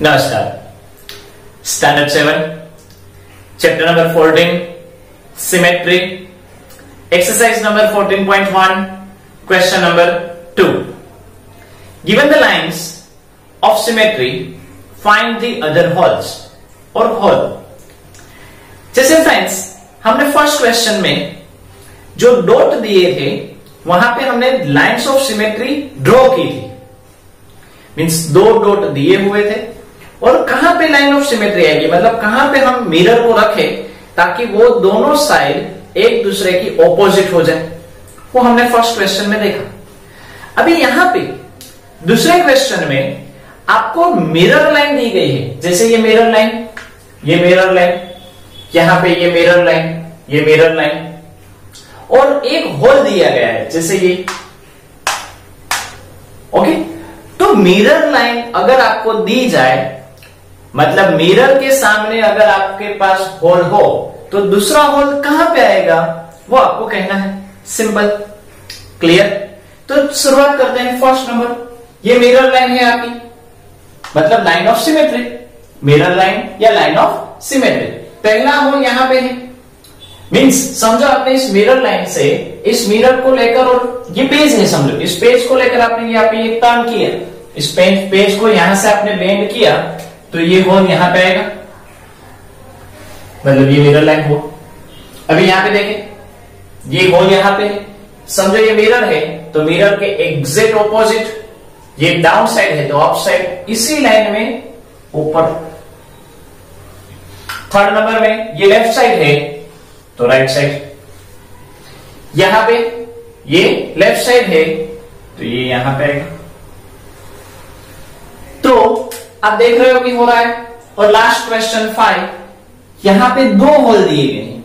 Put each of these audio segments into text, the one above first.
नमस्कार। Standard 7 chapter number 14 symmetry exercise number 14.1 question number 2 given the lines of symmetry find the other holes और whole. जैसे friends हमने first question में जो dot दिए थे वहां पे हमने लाइंस ऑफ सिमेट्री ड्रॉ की थी, मींस दो डॉट दिए हुए थे और कहां पे लाइन ऑफ सिमेट्री आएगी, मतलब कहां पे हम मिरर को रखें ताकि वो दोनों साइड एक दूसरे की ऑपोजिट हो जाए, वो हमने फर्स्ट क्वेश्चन में देखा। अभी यहां पे दूसरे क्वेश्चन में आपको मिरर लाइन दी गई है, जैसे ये मिरर लाइन, ये मिरर लाइन, यहां पे ये मिरर लाइन, ये मिरर लाइन और एक होल दिया गया है जैसे ये। ओके, तो मिरर लाइन अगर आपको दी जाए, मतलब मिरर के सामने अगर आपके पास होल हो तो दूसरा होल कहां पे आएगा वो आपको कहना है। Simple, clear. तो शुरुआत करते हैं फर्स्ट नंबर। ये मिरर लाइन है आपकी, मतलब line of symmetry, mirror line या लाइन ऑफ सिमेट्री। पहला होल यहां पे है, मींस समझो आपने इस मिरर लाइन से इस मिरर को लेकर, और ये पेज है समझो, इस पेज को लेकर आपने यहाँ पे एक टर्न किया, इस पेज को यहां से आपने बेंड किया तो ये होल यहां पे आएगा, मतलब ये मिरर लाइन हो। अभी यहां पे देखें, ये होल यहां पे है, समझो ये मिरर है तो मिरर के एग्जैक्ट ऑपोजिट ये डाउन साइड है तो अप साइड, इसी लाइन में ऊपर। थर्ड नंबर में ये लेफ्ट साइड है तो राइट साइड, यहां पे ये लेफ्ट साइड है तो ये यहां पे आएगा। तो आप देख रहे हो कि हो रहा है। और लास्ट क्वेश्चन 5, यहां पे दो होल दिए गए हैं,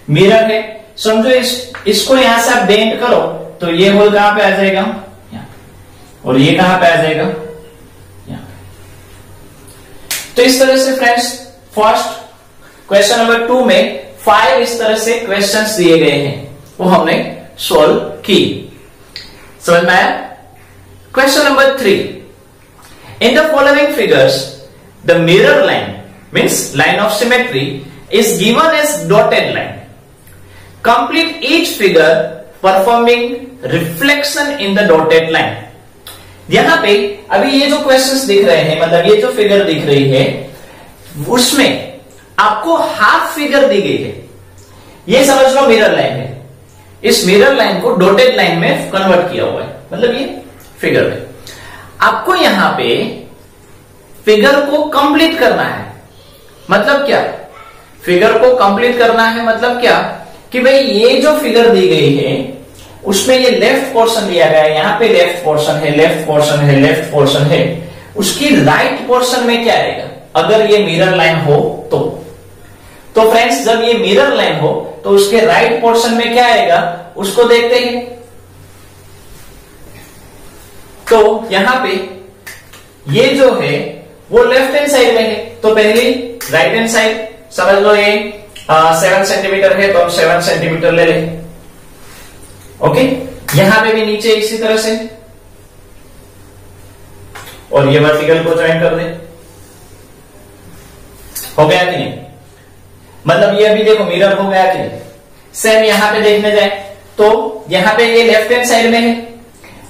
मिरर है, समझो इसको यहां से आप बेंड करो तो ये होल कहां पे आ जाएगा, यहां, और ये कहां पे आ जाएगा, यहां। तो इस तरह से फ्रेंड्स फर्स्ट क्वेश्चन नंबर 2 में 5 इस तरह से क्वेश्चंस दिए गए हैं, वो हमने सॉल्व की। समझ में आया। Question number 3, in the following figures the mirror line means line of symmetry is given as dotted line. Complete each figure performing reflection in the dotted line. यहां पे अभी ये जो क्वेश्चंस दिख रहे हैं, मतलब ये जो फिगर दिख रही है उसमें आपको हाफ फिगर दी गई है। ये समझ लो मिरर लाइन है, इस मिरर लाइन को डॉटेड लाइन में कन्वर्ट किया हुआ है, मतलब ये फिगर है। आपको यहां पे फिगर को कंप्लीट करना है, मतलब क्या, फिगर को कंप्लीट करना है मतलब क्या कि भाई ये जो फिगर दी गई है उसमें ये लेफ्ट पोर्शन दिया गया है, यहां पे लेफ्ट पोर्शन है, लेफ्ट पोर्शन है, लेफ्ट पोर्शन है, उसकी राइट पोर्शन में क्या आएगा अगर ये मिरर लाइन हो तो फ्रेंड्स जब ये मिरर लाइन हो तो उसके राइट पोर्शन में क्या आएगा उसको देखते हैं। तो यहां पे ये जो है वो लेफ्ट हैंड साइड में है, तो पहली राइट हैंड साइड समझ लो ये 7 सेंटीमीटर है तो हम 7 सेंटीमीटर ले लें। ओके, यहां पे भी नीचे इसी तरह से, और ये वर्टिकल को ज्वाइन कर दे। हो गया कि नहीं, मतलब ये अभी देखो मिरर हो गया कि नहीं। सेम यहां पे देखने जाए तो यहां पे ये लेफ्ट हैंड साइड में है,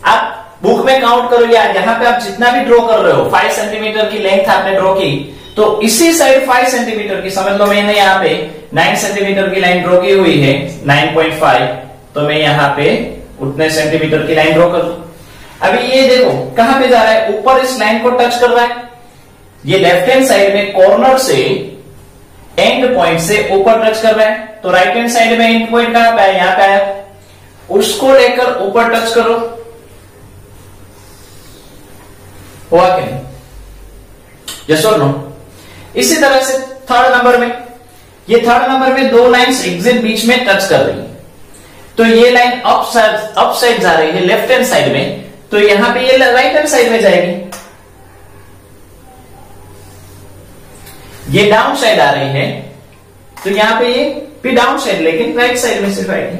आप बुक में काउंट करो यार, यहां पे आप जितना भी ड्रॉ कर रहे हो 5 सेंटीमीटर की लेंथ आपने ड्रॉ की तो इसी साइड 5 सेंटीमीटर की, समझ लो मैंने यहाँ पे 9 सेंटीमीटर की लाइन ड्रॉ की हुई है 9.5, तो मैं यहाँ पे उतने सेंटीमीटर की लाइन ड्रॉ कर दूं। अभी ये देखो कहां पे जा रहा है, ऊपर इस लाइन को टच कर रहा है, ये लेफ्ट हैंड साइड में कॉर्नर से एंड पॉइंट से ऊपर टच कर रहा है, तो राइट हैंड साइड में एंड पॉइंट कहां पे है, यहां पे आया, उसको लेकर ऊपर टच करो, हुआ कि नहीं, यस और नो। इसी तरह से थर्ड नंबर में, ये थर्ड नंबर में दो लाइंस एग्जैक्ट बीच में टच कर रही है, तो ये लाइन अप साइड जा रही है लेफ्ट हैंड साइड में, तो यहां पे ये राइट हैंड साइड में जाएगी। ये डाउन साइड आ रही है तो यहां पे ये भी डाउन साइड, लेकिन राइट साइड में सिर्फ आएगी।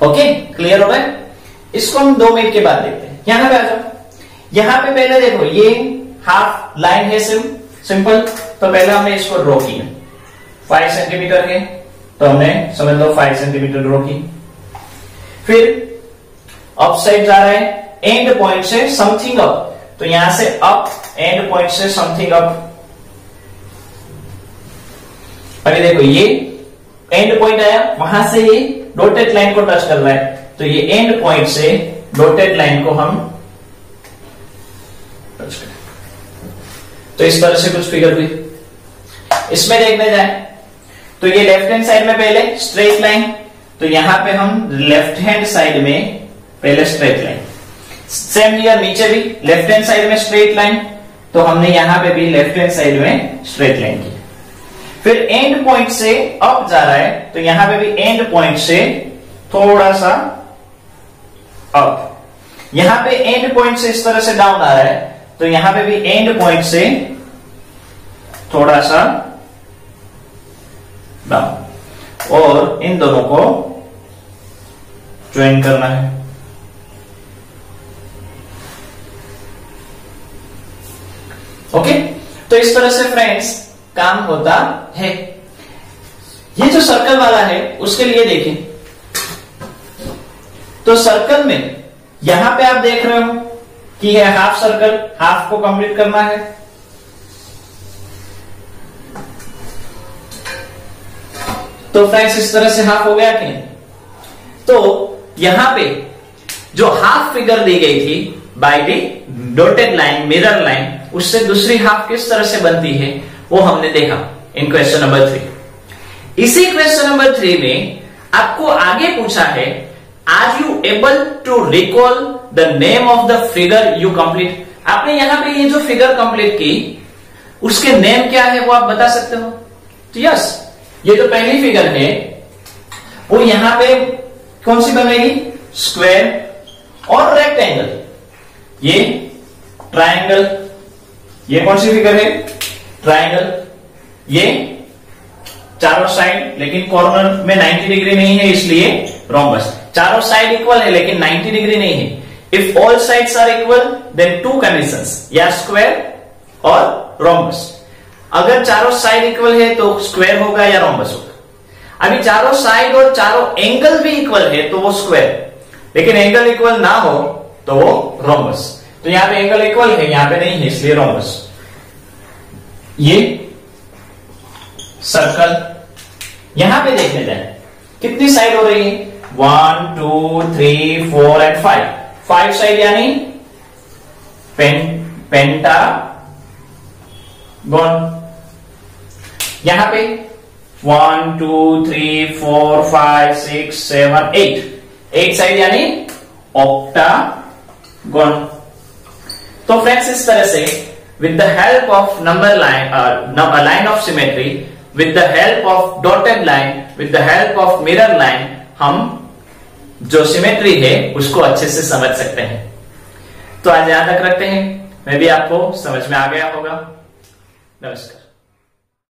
ओके, क्लियर हो गया। इसको हम 2 मिनट के बाद देखते हैं। यहां पे आ जाओ, यहां पे पहले देखो ये हाफ लाइन है सिंपल। तो पहले हमने इसको ड्रॉ किया, 5 सेंटीमीटर है तो हमने समझ लो 5 सेंटीमीटर ड्रॉ की। फिर अप साइड जा रहा है, एंड पॉइंट से समथिंग अप, तो यहां से अप, एंड पॉइंट से समथिंग अप। अभी देखो ये एंड पॉइंट आया, वहां से ये डॉटेड लाइन को टच कर रहा है, तो ये एंड पॉइंट से डॉटेड लाइन को हम टच करें। तो इस तरह से कुछ फिगर हुई। इसमें देखने जाए तो ये लेफ्ट हैंड साइड में पहले स्ट्रेट लाइन, तो यहां पे हम लेफ्ट हैंड साइड में पहले स्ट्रेट लाइन, सेम हियर नीचे भी लेफ्ट हैंड साइड में स्ट्रेट लाइन, तो हमने यहां पे भी लेफ्ट हैंड साइड में स्ट्रेट लाइन की। फिर एंड पॉइंट से अप जा रहा है, तो यहां पे भी एंड पॉइंट से थोड़ा सा अप, यहां पे एंड पॉइंट से इस तरह से डाउन आ रहा है, तो यहां पे भी एंड पॉइंट से थोड़ा सा डाउन, और इन दोनों को ज्वाइन करना है। ओके, तो इस तरह से फ्रेंड्स काम होता है। ये जो सर्कल वाला है उसके लिए देखें, तो सर्कल में यहां पे आप देख रहे हो कि है हाफ सर्कल, हाफ को कंप्लीट करना है। तो फ्रेंड्स इस तरह से हाफ हो गया कि नहीं? तो यहां पे जो हाफ फिगर दी गई थी by the dotted line, mirror line, उससे दूसरी हाफ किस तरह से बनती है वो हमने देखा इन क्वेश्चन नंबर 3। इसी क्वेश्चन नंबर 3 में आपको आगे पूछा है, are you able to recall the name of the figure you complete. आपने यहां पे ये जो फिगर कंप्लीट की उसके नेम क्या है वो आप बता सकते हो? तो यस, ये जो पहली फिगर है वो यहां पे कौन सी बनेगी? स्क्वायर और रेक्टेंगल। ये ट्रायंगल, ये कौन सी फिगर है? ट्रायंगल। ये चारों साइड लेकिन कॉर्नर में 90 डिग्री नहीं है इसलिए रोम्बस। चारों साइड इक्वल है लेकिन 90 डिग्री नहीं है। If all sides are equal then 2 conditions, या स्क्वायर और रोम्बस। अगर चारों साइड इक्वल है तो स्क्वायर होगा या रोम्बस होगा। अभी चारों साइड और चारों एंगल भी इक्वल है तो वो स्क्वायर, लेकिन एंगल इक्वल ना हो तो वो रोम्बस। तो यहां पे एंगल इक्वल है, यहां पे नहीं है इसलिए रोम्बस। ये सर्कल, यहां पे देखने जाए कितनी साइड हो रही है? 1 2 3 4 एंड 5 साइड, यानी पेंटागन। यहां पे 1 2 3 4 5 6 7 8 साइड यानी ऑक्टागन। तो फ्रेंड्स इस तरह से with the help of number line, line of symmetry, with the help of dotted line, with the help of mirror line, हम जो सिमेट्री है उसको अच्छे से समझ सकते हैं। तो आज यहां तक रखते हैं, मैं भी आपको समझ में आ गया होगा। नमस्कार।